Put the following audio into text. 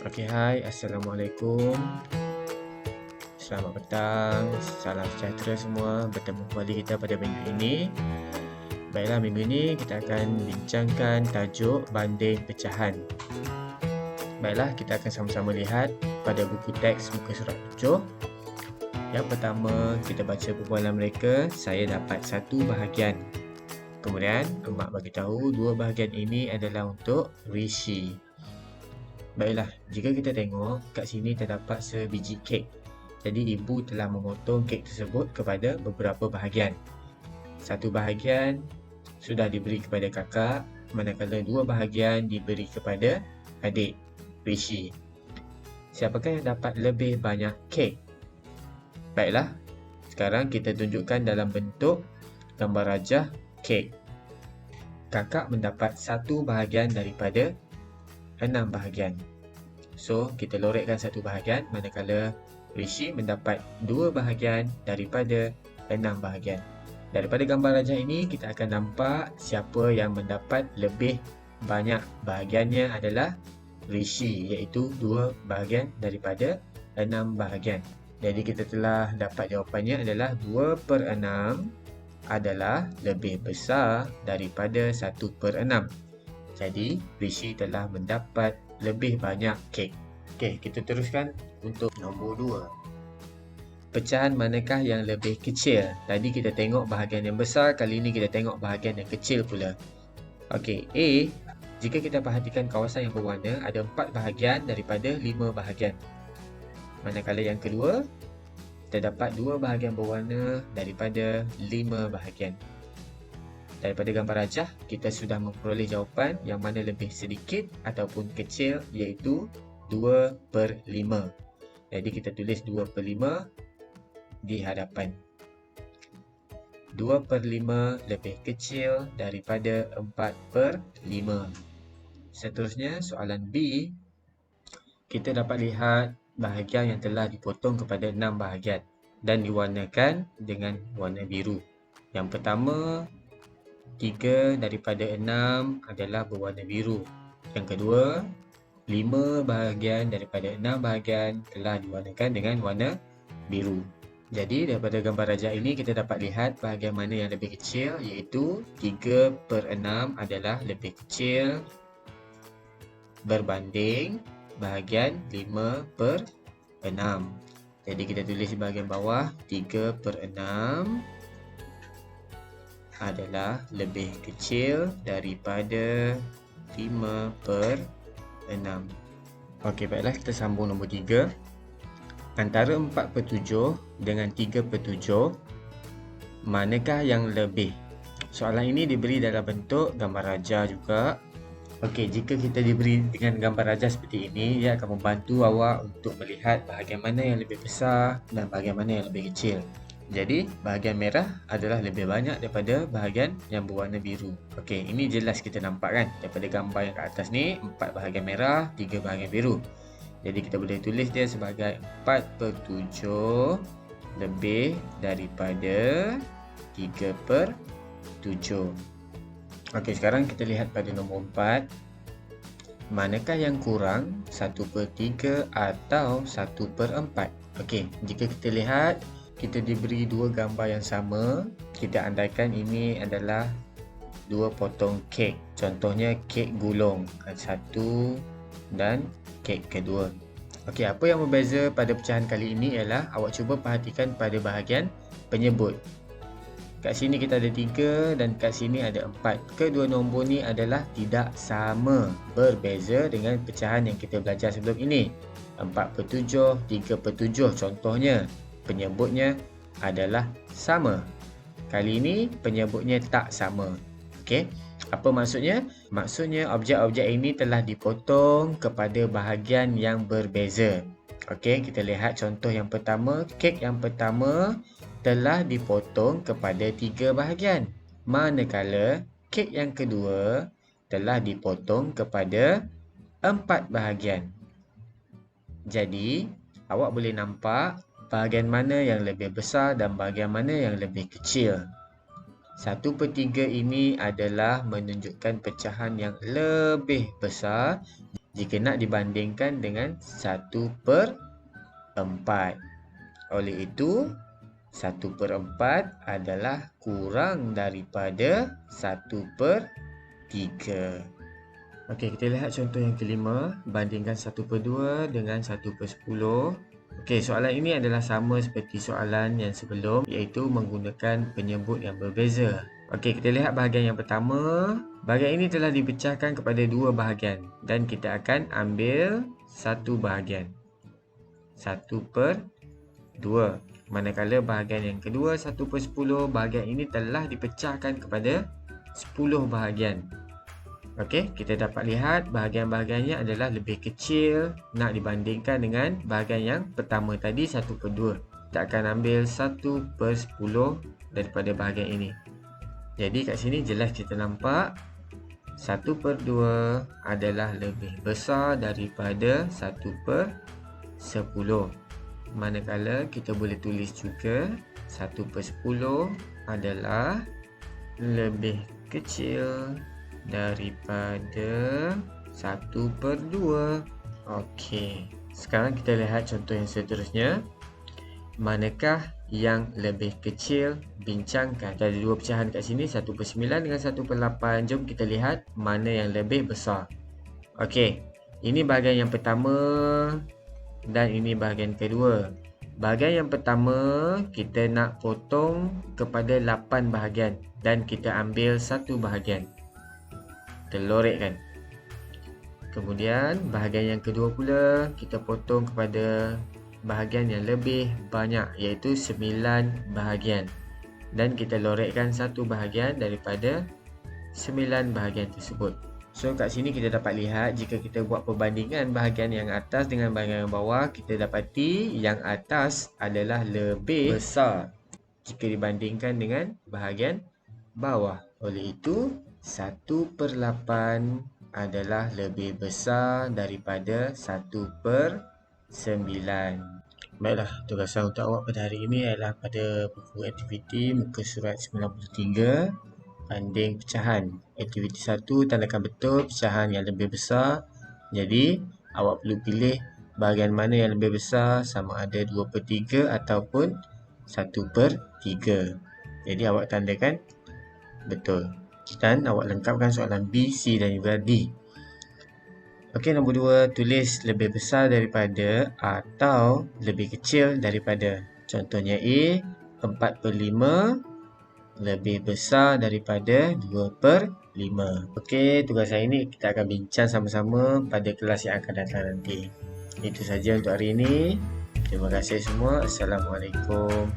Hai, Assalamualaikum. Selamat petang, salam sejahtera semua. Bertemu kembali kita pada minggu ini. Baiklah, minggu ini kita akan bincangkan tajuk banding pecahan. Baiklah, kita akan sama-sama lihat pada buku teks muka surat 7. Yang pertama, kita baca perbualan mereka. Saya dapat satu bahagian. Kemudian, emak bagi tahu dua bahagian ini adalah untuk Rishi. Baiklah, jika kita tengok, kat sini terdapat sebiji kek. Jadi, ibu telah memotong kek tersebut kepada beberapa bahagian. Satu bahagian sudah diberi kepada kakak, manakala dua bahagian diberi kepada adik, Rishi. Siapakah yang dapat lebih banyak kek? Baiklah, sekarang kita tunjukkan dalam bentuk gambar rajah kek. Kakak mendapat satu bahagian daripada 6 bahagian. So, kita lorekkan satu bahagian, manakala Rishi mendapat 2 bahagian daripada 6 bahagian. Daripada gambar rajah ini, kita akan nampak siapa yang mendapat lebih banyak bahagiannya adalah Rishi, iaitu 2 bahagian daripada 6 bahagian. Jadi, kita telah dapat jawapannya adalah 2/6 adalah lebih besar daripada 1/6. Jadi, Rishi telah mendapat lebih banyak kek. Okey, kita teruskan untuk nombor 2. Pecahan manakah yang lebih kecil? Tadi kita tengok bahagian yang besar, kali ini kita tengok bahagian yang kecil pula. Okey, A, jika kita perhatikan kawasan yang berwarna, ada 4 bahagian daripada 5 bahagian. Manakala yang kedua, terdapat 2 bahagian berwarna daripada 5 bahagian. Daripada gambar rajah, kita sudah memperoleh jawapan yang mana lebih sedikit ataupun kecil, iaitu 2/5. Jadi kita tulis 2/5 di hadapan. 2/5 lebih kecil daripada 4/5. Seterusnya, soalan B, kita dapat lihat bahagian yang telah dipotong kepada 6 bahagian dan diwarnakan dengan warna biru. Yang pertama, 3 daripada 6 adalah berwarna biru. Yang kedua, 5 bahagian daripada 6 bahagian telah diwarnakan dengan warna biru. Jadi, daripada gambar rajah ini kita dapat lihat bahagian mana yang lebih kecil, iaitu 3/6 adalah lebih kecil berbanding bahagian 5/6. Jadi, kita tulis di bahagian bawah 3/6 adalah lebih kecil daripada 5/6. Okey, baiklah, kita sambung nombor 3. Antara 4/7 dengan 3/7, manakah yang lebih? Soalan ini diberi dalam bentuk gambar rajah juga. Okey, jika kita diberi dengan gambar rajah seperti ini, ia akan membantu awak untuk melihat bahagian mana yang lebih besar dan bahagian mana yang lebih kecil. Jadi, bahagian merah adalah lebih banyak daripada bahagian yang berwarna biru. Okey, ini jelas kita nampak kan? Daripada gambar yang kat atas ni, 4 bahagian merah, 3 bahagian biru. Jadi, kita boleh tulis dia sebagai 4/7 lebih daripada 3/7. Okey, sekarang kita lihat pada nombor 4. Manakah yang kurang, 1/3 atau 1/4? Okey, jika kita lihat, kita diberi 2 gambar yang sama. Kita andaikan ini adalah 2 potong kek. Contohnya kek gulung, satu dan kek kedua. Okey, apa yang berbeza pada pecahan kali ini ialah awak cuba perhatikan pada bahagian penyebut. Kat sini kita ada 3 dan kat sini ada 4. Kedua nombor ni adalah tidak sama, berbeza dengan pecahan yang kita belajar sebelum ini. 4/7, 3/7 contohnya. Penyebutnya adalah sama. Kali ini penyebutnya tak sama. Okey, apa maksudnya? Maksudnya objek-objek ini telah dipotong kepada bahagian yang berbeza. Okey, kita lihat contoh yang pertama. Kek yang pertama telah dipotong kepada 3 bahagian. Manakala kek yang kedua telah dipotong kepada 4 bahagian. Jadi, awak boleh nampak bahagian mana yang lebih besar dan bahagian mana yang lebih kecil. 1/3 ini adalah menunjukkan pecahan yang lebih besar. jika nak dibandingkan dengan 1/4. Oleh itu, 1/4 adalah kurang daripada 1/3. Okey, kita lihat contoh yang kelima. Bandingkan 1/2 dengan 1/10. Okey, soalan ini adalah sama seperti soalan yang sebelum, iaitu menggunakan penyebut yang berbeza. Okey, kita lihat bahagian yang pertama. Bahagian ini telah dipecahkan kepada dua bahagian dan kita akan ambil satu bahagian. 1/2. Manakala bahagian yang kedua 1/10, bahagian ini telah dipecahkan kepada 10 bahagian. Okey, kita dapat lihat bahagian-bahagiannya adalah lebih kecil nak dibandingkan dengan bahagian yang pertama tadi 1/2. Kita akan ambil 1/10 daripada bahagian ini. Jadi kat sini jelas kita nampak 1/2 adalah lebih besar daripada 1/10. Manakala kita boleh tulis juga 1/10 adalah lebih kecil daripada 1/2. Okey, sekarang kita lihat contoh yang seterusnya. Manakah yang lebih kecil? Bincangkan. Ada dua pecahan kat sini, 1/9 dengan 1/8. Jom kita lihat mana yang lebih besar. Okey, ini bahagian yang pertama dan ini bahagian kedua. Bahagian yang pertama kita nak potong kepada 8 bahagian dan kita ambil satu bahagian. Kita lorekkan. Kemudian bahagian yang kedua pula kita potong kepada bahagian yang lebih banyak, iaitu 9 bahagian, dan kita lorekkan satu bahagian daripada 9 bahagian tersebut. So kat sini kita dapat lihat, jika kita buat perbandingan bahagian yang atas dengan bahagian yang bawah, kita dapati yang atas adalah lebih besar jika dibandingkan dengan bahagian bawah. Oleh itu 1/8 adalah lebih besar daripada 1/9. Baiklah, tugasan untuk awak pada hari ini adalah pada buku aktiviti muka surat 93, banding pecahan. Aktiviti 1, tandakan betul pecahan yang lebih besar. Jadi, awak perlu pilih bahagian mana yang lebih besar, sama ada 2/3 ataupun 1/3. Jadi, awak tandakan betul. Dan awak lengkapkan soalan B, C dan juga D. Okey, nombor 2, tulis lebih besar daripada atau lebih kecil daripada. Contohnya A, 4/5 lebih besar daripada 2/5. Okey, tugas hari ini kita akan bincang sama-sama pada kelas yang akan datang nanti. Itu saja untuk hari ini. Terima kasih semua. Assalamualaikum.